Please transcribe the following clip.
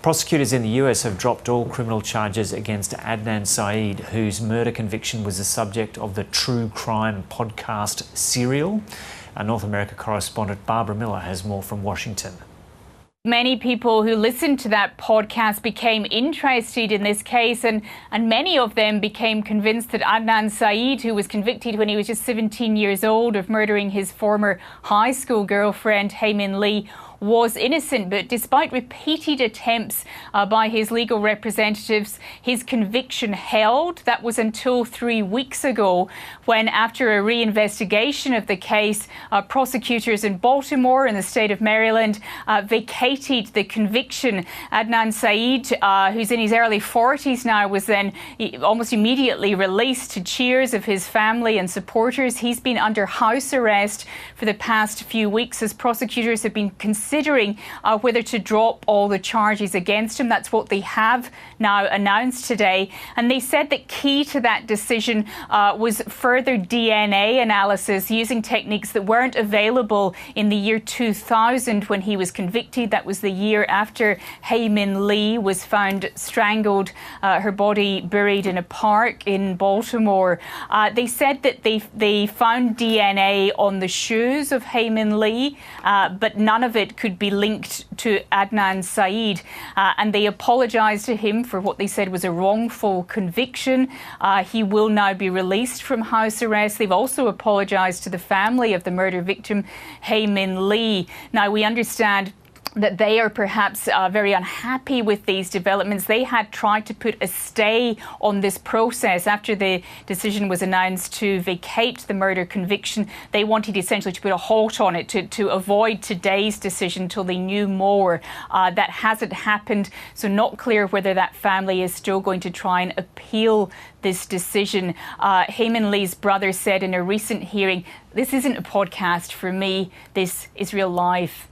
Prosecutors in the US have dropped all criminal charges against Adnan Syed, whose murder conviction was the subject of the true crime podcast Serial. Our North America correspondent Barbara Miller has more from Washington. Many people who listened to that podcast became interested in this case, and many of them became convinced that Adnan Syed, who was convicted when he was just 17 years old of murdering his former high school girlfriend, Hae-Min, was innocent. But despite repeated attempts by his legal representatives, his conviction held. That was until 3 weeks ago, when after a reinvestigation of the case, prosecutors in Baltimore and the state of Maryland vacated the conviction. Adnan Syed, who's in his early 40s now, was then almost immediately released to cheers of his family and supporters. He's been under house arrest for the past few weeks as prosecutors have been considering whether to drop all the charges against him. That's what they have now announced today. And they said that key to that decision was further DNA analysis using techniques that weren't available in the year 2000 when he was convicted. That was the year after Hae-Min was found strangled, her body buried in a park in Baltimore. They said that they found DNA on the shoes of Hae-Min, but none of it could be linked to Adnan Syed. And they apologised to him for what they said was a wrongful conviction. He will now be released from house arrest. They've also apologised to the family of the murder victim, Hae-Min. Now, we understand that they are perhaps very unhappy with these developments. They had tried to put a stay on this process after the decision was announced to vacate the murder conviction. They wanted essentially to put a halt on it to avoid today's decision till they knew more. That hasn't happened, so not clear whether that family is still going to try and appeal this decision. Hae-Min brother said in a recent hearing, "This isn't a podcast for me, this is real life."